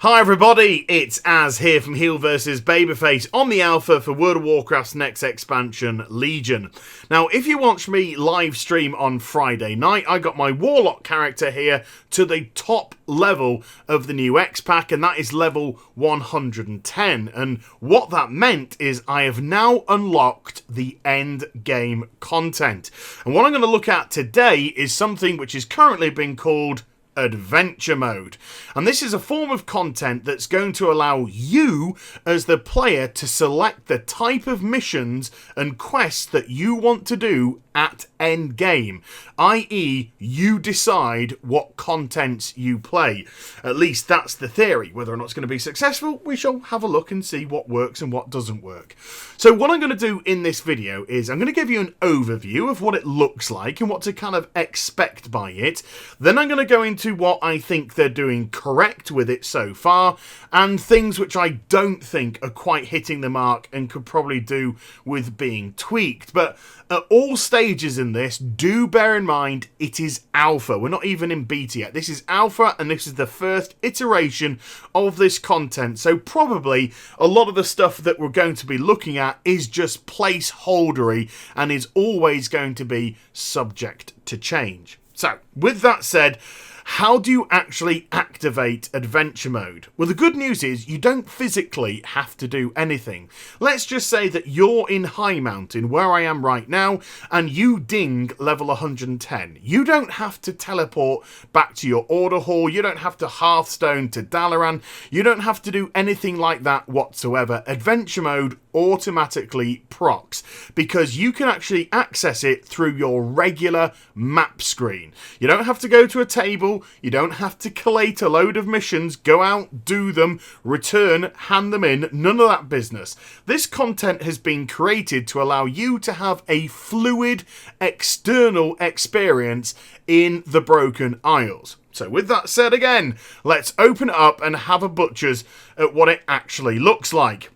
Hi everybody, it's Az here from HeelvsBabyface on the alpha for World of Warcraft's next expansion, Legion. Now, if you watched me live stream on Friday night, I got my Warlock character here to the top level of the new X-Pack, and that is level 110. And what that meant is I have now unlocked the end game content. And what I'm going to look at today is something which is currently being called Adventure Mode. And this is a form of content that's going to allow you as the player to select the type of missions and quests that you want to do at end game, i.e. you decide what contents you play. At least that's the theory. Whether or not it's going to be successful, we shall have a look and see what works and what doesn't work. So what I'm going to do in this video is I'm going to give you an overview of what it looks like and what to kind of expect by it. Then I'm going to go into what I think they're doing correct with it so far, and things which I don't think are quite hitting the mark and could probably do with being tweaked. But at all stages in this, do bear in mind it is alpha. We're not even in beta yet. This is alpha, and this is the first iteration of this content. So probably a lot of the stuff that we're going to be looking at is just placeholdery and is always going to be subject to change. So with that said, how do you actually activate Adventure Mode? Well, the good news is you don't physically have to do anything. Let's just say that you're in High Mountain, where I am right now, and you ding level 110. You don't have to teleport back to your order hall. You don't have to Hearthstone to Dalaran. You don't have to do anything like that whatsoever. Adventure Mode automatically procs because you can actually access it through your regular map screen. You don't have to go to a table. You don't have to collate a load of missions, go out, do them, return, hand them in. None of that business. This content has been created to allow you to have a fluid external experience in the Broken Isles. So with that said again, let's open it up and have a butcher's at what it actually looks like.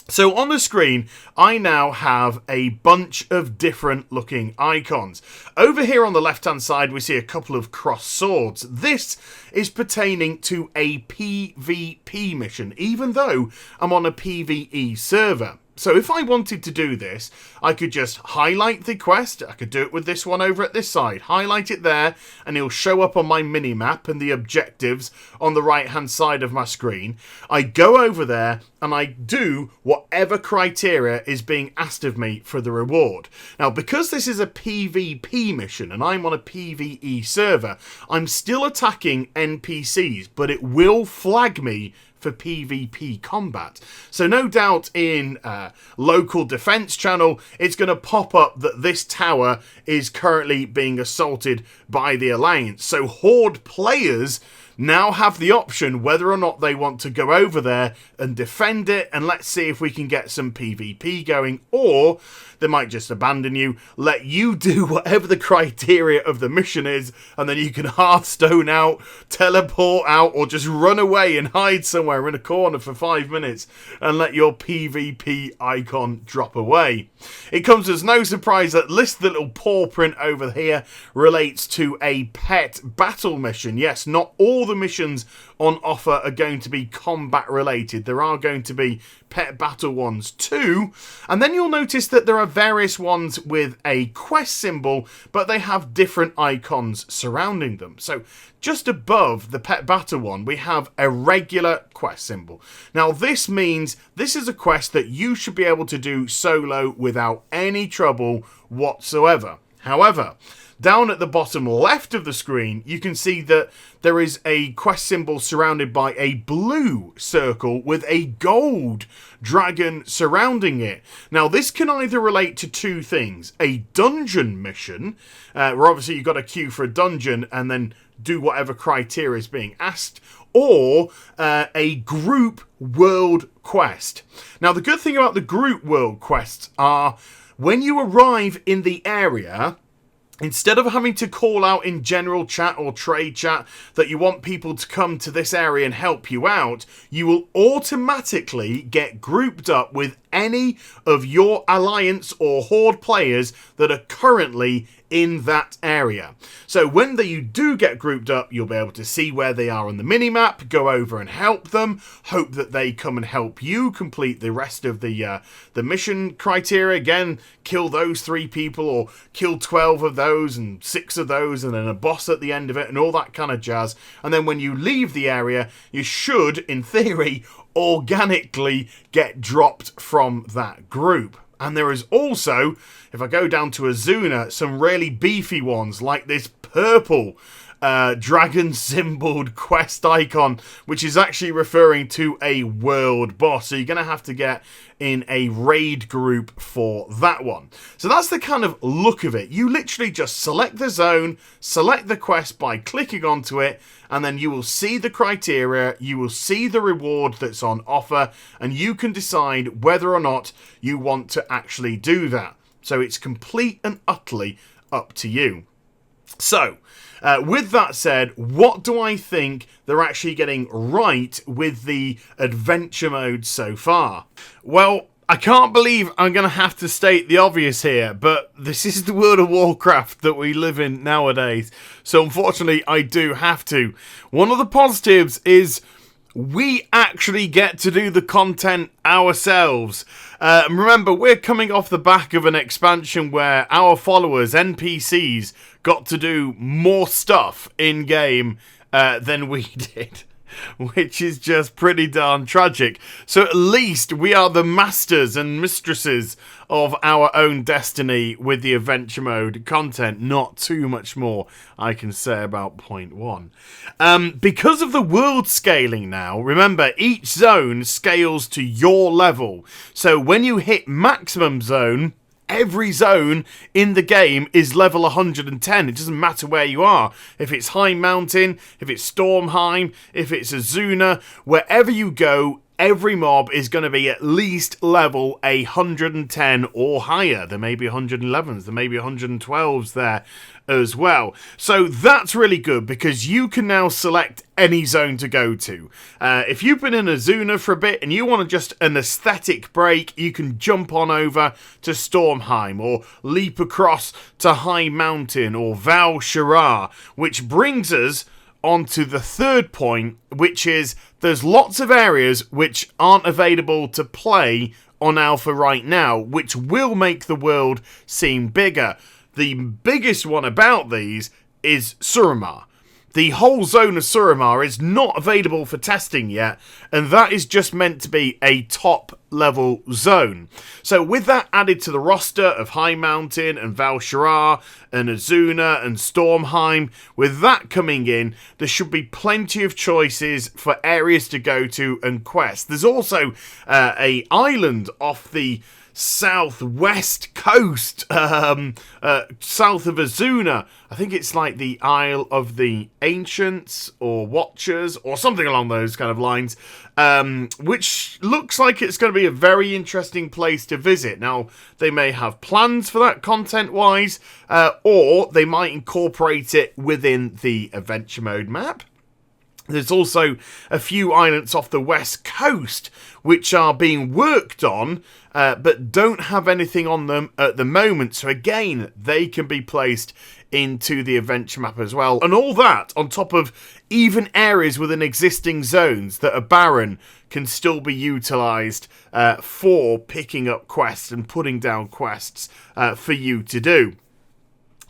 So on the screen, I now have a bunch of different looking icons. Over here on the left-hand side, we see a couple of crossed swords. This is pertaining to a PvP mission, even though I'm on a PvE server. So if I wanted to do this, I could just highlight the quest. I could do it with this one over at this side. Highlight it there, and it'll show up on my mini-map and the objectives on the right-hand side of my screen. I go over there, and I do whatever criteria is being asked of me for the reward. Now, because this is a PvP mission, and I'm on a PvE server, I'm still attacking NPCs, but it will flag me for PvP combat. So no doubt in local defense channel, it's going to pop up that this tower is currently being assaulted by the Alliance. So Horde players now have the option whether or not they want to go over there and defend it, and let's see if we can get some PvP going, or they might just abandon you, let you do whatever the criteria of the mission is, and then you can Hearthstone out, teleport out, or just run away and hide somewhere in a corner for 5 minutes and let your PvP icon drop away. It comes as no surprise that the little paw print over here relates to a pet battle mission. Yes, not all the missions on offer are going to be combat related. There are going to be pet battle ones too, and then you'll notice that there are various ones with a quest symbol, but they have different icons surrounding them. So just above the pet battle one, we have a regular quest symbol. Now this means this is a quest that you should be able to do solo without any trouble whatsoever. However, down at the bottom left of the screen, you can see that there is a quest symbol surrounded by a blue circle with a gold dragon surrounding it. Now, this can either relate to two things. A dungeon mission, where obviously you've got to queue for a dungeon and then do whatever criteria is being asked, or a group world quest. Now, the good thing about the group world quests are when you arrive in the area, instead of having to call out in general chat or trade chat that you want people to come to this area and help you out, you will automatically get grouped up with any of your Alliance or Horde players that are currently in that area. So when you do get grouped up, you'll be able to see where they are on the minimap, go over and help them, hope that they come and help you complete the rest of the mission criteria. Again, kill those 3 people or kill 12 of those and 6 of those and then a boss at the end of it and all that kind of jazz. And then when you leave the area, you should, in theory, organically get dropped from that group. And there is also, if I go down to Azuna, some really beefy ones like this purple dragon symboled quest icon, which is actually referring to a world boss. So you're going to have to get in a raid group for that one. So that's the kind of look of it. You literally just select the zone, select the quest by clicking onto it, and then you will see the criteria, you will see the reward that's on offer, and you can decide whether or not you want to actually do that. So it's complete and utterly up to you. So, with that said, what do I think they're actually getting right with the adventure mode so far? Well, I can't believe I'm going to have to state the obvious here, but this is the World of Warcraft that we live in nowadays. So unfortunately, I do have to. One of the positives is we actually get to do the content ourselves. Remember, we're coming off the back of an expansion where our followers, NPCs, got to do more stuff in-game than we did. Which is just pretty darn tragic. So at least we are the masters and mistresses of our own destiny with the adventure mode content. Not too much more I can say about point 1. Because of the world scaling now, remember, each zone scales to your level. So when you hit maximum zone, every zone in the game is level 110. It doesn't matter where you are. If it's High Mountain, if it's Stormheim, if it's Azuna, wherever you go, every mob is going to be at least level 110 or higher. There may be 111s, there may be 112s there as well. So that's really good because you can now select any zone to go to. If you've been in Azuna for a bit and you want just an aesthetic break, you can jump on over to Stormheim or leap across to High Mountain or Val'Sharah, which brings us onto the third point, which is there's lots of areas which aren't available to play on Alpha right now, which will make the world seem bigger. The biggest one about these is Suramar. The whole zone of Suramar is not available for testing yet, and that is just meant to be a top level zone. So with that added to the roster of High Mountain and Val'Sharah and Azuna and Stormheim, with that coming in, there should be plenty of choices for areas to go to and quests. There's also a island off the southwest coast, south of Azuna. I think it's like the Isle of the Ancients or Watchers or something along those kind of lines, which looks like it's going to be a very interesting place to visit. Now, they may have plans for that content-wise, or they might incorporate it within the adventure mode map. There's also a few islands off the west coast which are being worked on, but don't have anything on them at the moment. So again, they can be placed into the adventure map as well. And all that on top of even areas within existing zones that are barren can still be utilised for picking up quests and putting down quests for you to do.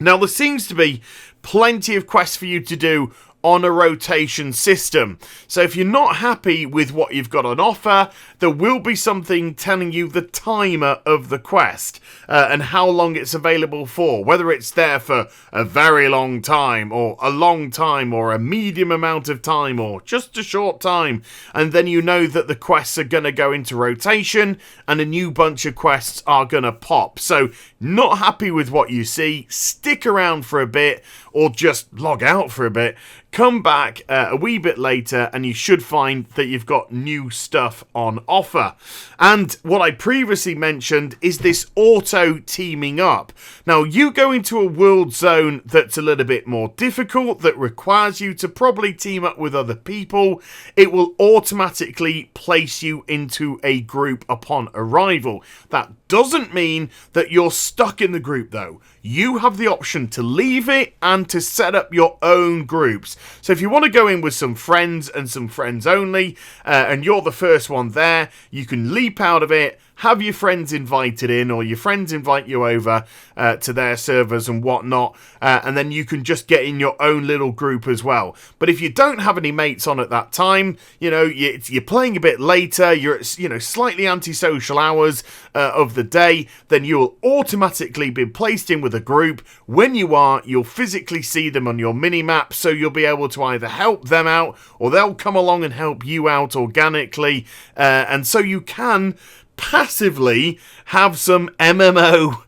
Now, there seems to be plenty of quests for you to do on a rotation system. So if you're not happy with what you've got on offer, there will be something telling you the timer of the quest and how long it's available for, whether it's there for a very long time or a long time or a medium amount of time or just a short time. And then you know that the quests are going to go into rotation and a new bunch of quests are going to pop. So not happy with what you see, stick around for a bit or just log out for a bit. Come back a wee bit later and you should find that you've got new stuff on offer. And what I previously mentioned is this auto teaming up. Now, you go into a world zone that's a little bit more difficult, that requires you to probably team up with other people. It will automatically place you into a group upon arrival. That doesn't mean that you're stuck in the group though. you have the option to leave it and to set up your own groups. So if you want to go in with some friends and some friends only, and you're the first one there, you can leap out of it, have your friends invited in, or your friends invite you over to their servers and whatnot, and then you can just get in your own little group as well. But if you don't have any mates on at that time, you know, you're playing a bit later, you're at, you know, slightly antisocial hours of the day, then you'll automatically be placed in with a group. When you are, you'll physically see them on your mini-map, so you'll be able to either help them out, or they'll come along and help you out organically, and so you can passively have some MMO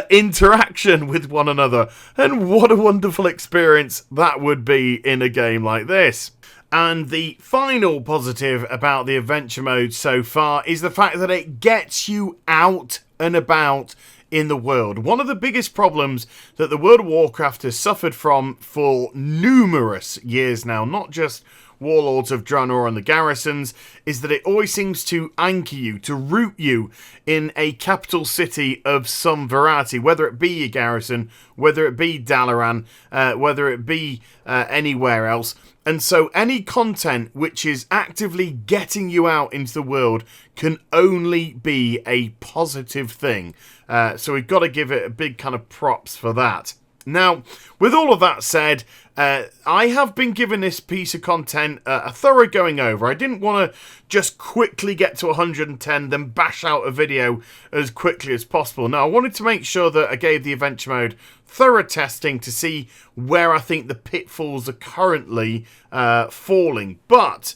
interaction with one another. And what a wonderful experience that would be in a game like this. And the final positive about the adventure mode so far is the fact that it gets you out and about in the world. One of the biggest problems that the World of Warcraft has suffered from for numerous years now, not just Warlords of Draenor and the garrisons, is that it always seems to anchor you, to root you in a capital city of some variety, whether it be your garrison, whether it be Dalaran, whether it be anywhere else. And so any content which is actively getting you out into the world can only be a positive thing. So we've got to give it a big kind of props for that. Now, with all of that said, I have been given this piece of content a thorough going over. I didn't want to just quickly get to 110, then bash out a video as quickly as possible. No, I wanted to make sure that I gave the adventure mode thorough testing to see where I think the pitfalls are currently falling. But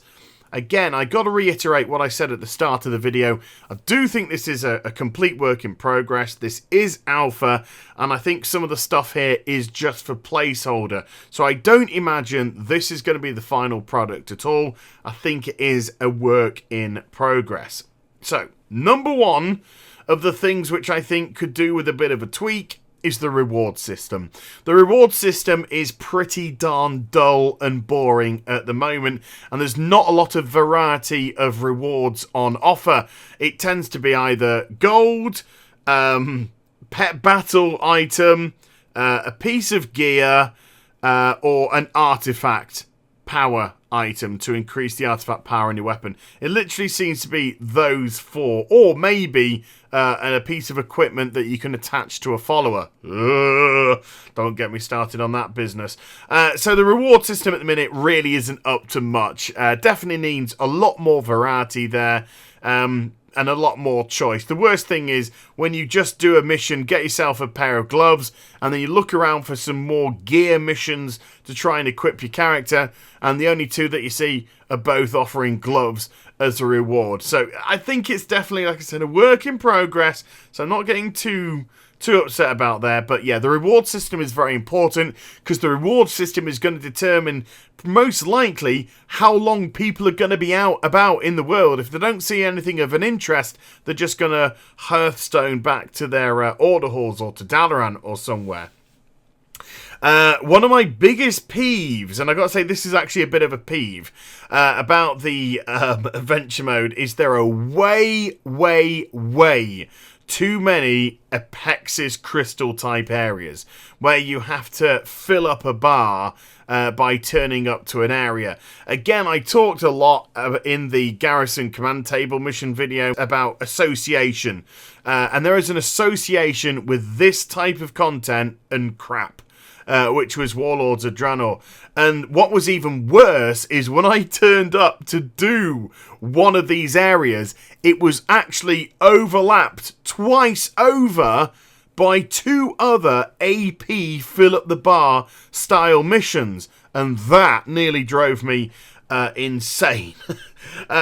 again, I got to reiterate what I said at the start of the video. I do think this is a complete work in progress. This is alpha, and I think some of the stuff here is just for placeholder. So I don't imagine this is going to be the final product at all. I think it is a work in progress. So, number one of the things which I think could do with a bit of a tweak is the reward system. The reward system is pretty darn dull and boring at the moment, and there's not a lot of variety of rewards on offer. It tends to be either gold, pet battle item, a piece of gear, or an artifact power item to increase the artifact power in your weapon. It literally seems to be those four, or maybe a piece of equipment that you can attach to a follower. Don't get me started on that business. So the reward system at the minute really isn't up to much. Definitely needs a lot more variety there. And a lot more choice. The worst thing is when you just do a mission, get yourself a pair of gloves, and then you look around for some more gear missions to try and equip your character, and the only two that you see are both offering gloves as a reward. So I think it's definitely, like I said, a work in progress, so I'm not getting too upset about there. But yeah, the reward system is very important, because the reward system is going to determine most likely how long people are going to be out about in the world. If they don't see anything of an interest, they're just going to Hearthstone back to their order halls or to Dalaran or somewhere. One of my biggest peeves, and I got to say this is actually a bit of a peeve, about the adventure mode, is there are way too many Apexis crystal type areas where you have to fill up a bar by turning up to an area. Again, I talked a lot in the Garrison Command Table mission video about association, and there is an association with this type of content and crap. Which was Warlords of Draenor. And what was even worse is when I turned up to do one of these areas, it was actually overlapped twice over by two other AP fill up the bar style missions. And that nearly drove me insane.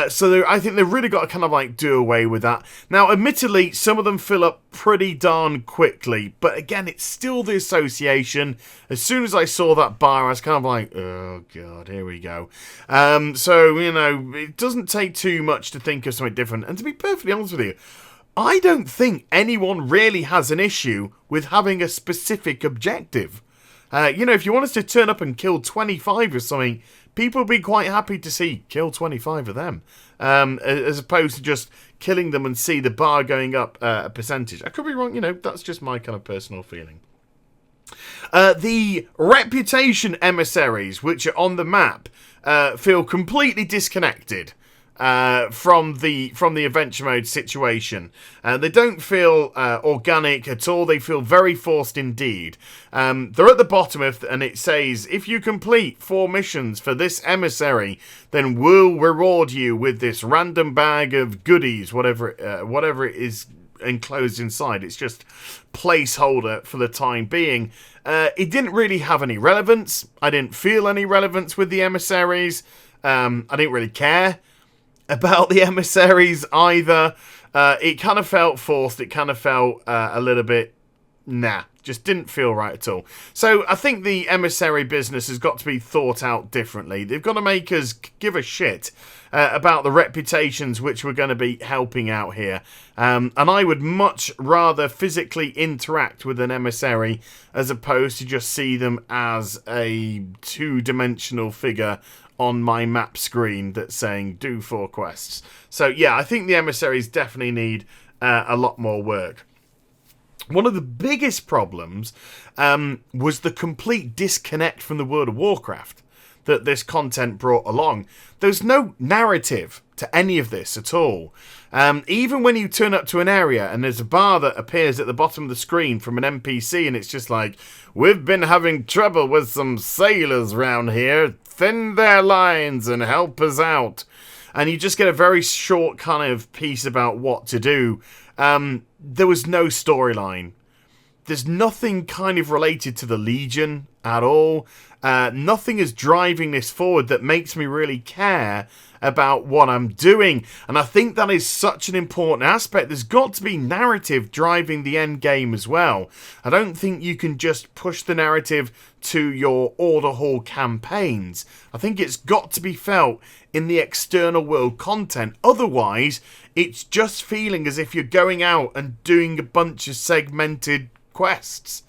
So I think they've really got to kind of like do away with that. Now, admittedly, some of them fill up pretty darn quickly, but again, it's still the association. As soon as I saw that bar, I was kind of like, oh god, here we go. So, you know, it doesn't take too much to think of something different. And to be perfectly honest with you, I don't think anyone really has an issue with having a specific objective. You know, if you want us to turn up and kill 25 or something, people would be quite happy to see kill 25 of them, as opposed to just killing them and see the bar going up a percentage. I could be wrong, you know, that's just my kind of personal feeling. The reputation emissaries, which are on the map, feel completely disconnected from the adventure mode situation. They don't feel organic at all. They feel very forced indeed. They're at the bottom and it says, if you complete 4 missions for this emissary, then we'll reward you with this random bag of goodies, whatever it is enclosed inside. It's just placeholder for the time being. It didn't really have any relevance. I didn't feel any relevance with the emissaries. I didn't really care about the emissaries either. It kind of felt forced. It kind of felt a little bit just didn't feel right at all. So I think the emissary business has got to be thought out differently. They've got to make us give a shit about the reputations which we're going to be helping out here. And I would much rather physically interact with an emissary as opposed to just see them as a 2-dimensional figure on my map screen that's saying do 4 quests. So yeah, I think the emissaries definitely need a lot more work. One of the biggest problems was the complete disconnect from the World of Warcraft that this content brought along. There's no narrative to any of this at all. Even when you turn up to an area and there's a bar that appears at the bottom of the screen from an NPC and it's just like, we've been having trouble with some sailors round here, thin their lines and help us out. And you just get a very short kind of piece about what to do. There was no storyline. There's nothing kind of related to the Legion at all. Nothing is driving this forward that makes me really care about what I'm doing. And I think that is such an important aspect. There's got to be narrative driving the end game as well. I don't think you can just push the narrative to your Order Hall campaigns. I think it's got to be felt in the external world content. Otherwise, it's just feeling as if you're going out and doing a bunch of segmented quests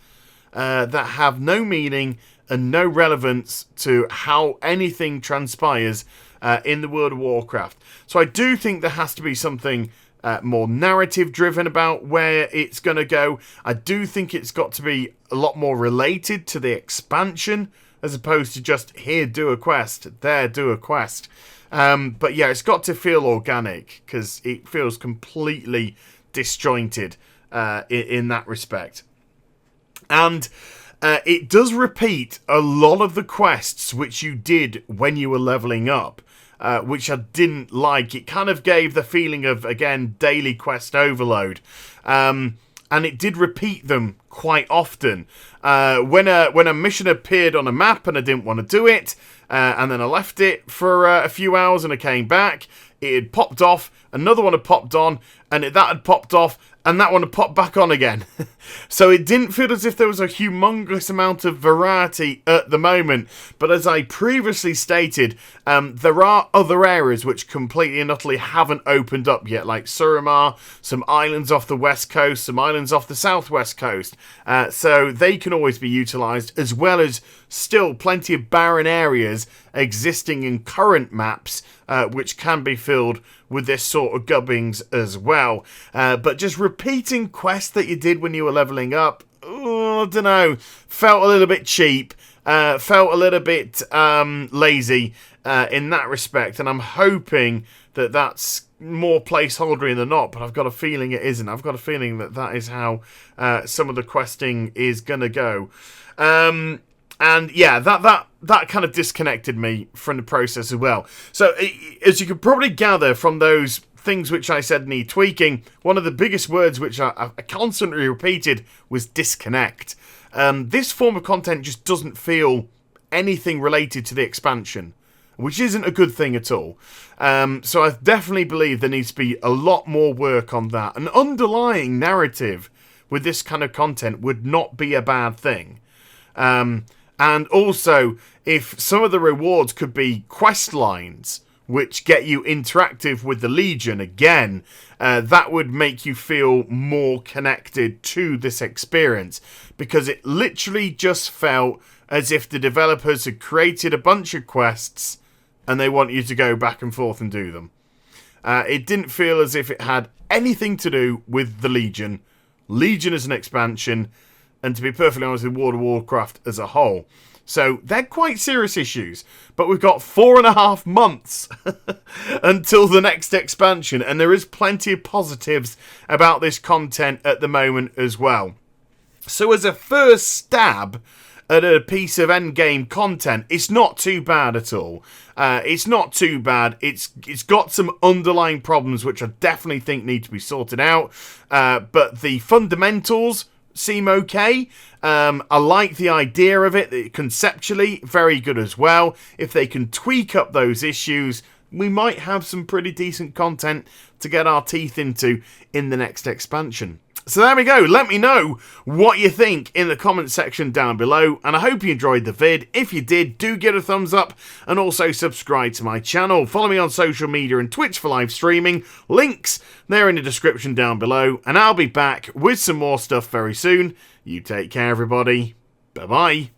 that have no meaning and no relevance to how anything transpires in the World of Warcraft. So I do think there has to be something more narrative driven about where it's going to go. I do think it's got to be a lot more related to the expansion as opposed to just here do a quest, there do a quest. But yeah, it's got to feel organic because it feels completely disjointed in that respect. And it does repeat a lot of the quests which you did when you were leveling up, which I didn't like. It kind of gave the feeling of, again, daily quest overload. And it did repeat them quite often. When a mission appeared on a map and I didn't want to do it, and then I left it for a few hours and I came back, it had popped off, another one had popped on, and that had popped off, and that one had popped back on again. So it didn't feel as if there was a humongous amount of variety at the moment. But as I previously stated, there are other areas which completely and utterly haven't opened up yet, like Suramar, some islands off the west coast, some islands off the southwest coast. So they can always be utilised, as well as still plenty of barren areas existing in current maps, which can be filled with this sort of gubbings as well. But just repeating quests that you did when you were levelling up, I don't know, felt a little bit cheap, felt a little bit lazy in that respect, and I'm hoping that that's more placeholdery than not, but I've got a feeling it isn't. I've got a feeling that that is how some of the questing is going to go. And yeah, that kind of disconnected me from the process as well. So, as you can probably gather from those things which I said need tweaking, one of the biggest words which I constantly repeated was disconnect. This form of content just doesn't feel anything related to the expansion, which isn't a good thing at all. So I definitely believe there needs to be a lot more work on that. An underlying narrative with this kind of content would not be a bad thing. And also, if some of the rewards could be quest lines, which get you interactive with the Legion again, that would make you feel more connected to this experience. Because it literally just felt as if the developers had created a bunch of quests and they want you to go back and forth and do them. It didn't feel as if it had anything to do with the Legion. Legion is an expansion. and to be perfectly honest with World of Warcraft as a whole. So they're quite serious issues, but we've got 4.5 months until the next expansion, and there is plenty of positives about this content at the moment as well. So as a first stab at a piece of endgame content, it's not too bad at all. It's not too bad. It's got some underlying problems which I definitely think need to be sorted out, but the fundamentals seem okay. I like the idea of it. Conceptually, very good as well. If they can tweak up those issues, we might have some pretty decent content to get our teeth into in the next expansion. So there we go. Let me know what you think in the comment section down below, and I hope you enjoyed the vid. If you did, do give it a thumbs up and also subscribe to my channel. Follow me on social media and Twitch for live streaming. Links there in the description down below, and I'll be back with some more stuff very soon. You take care, everybody. Bye-bye.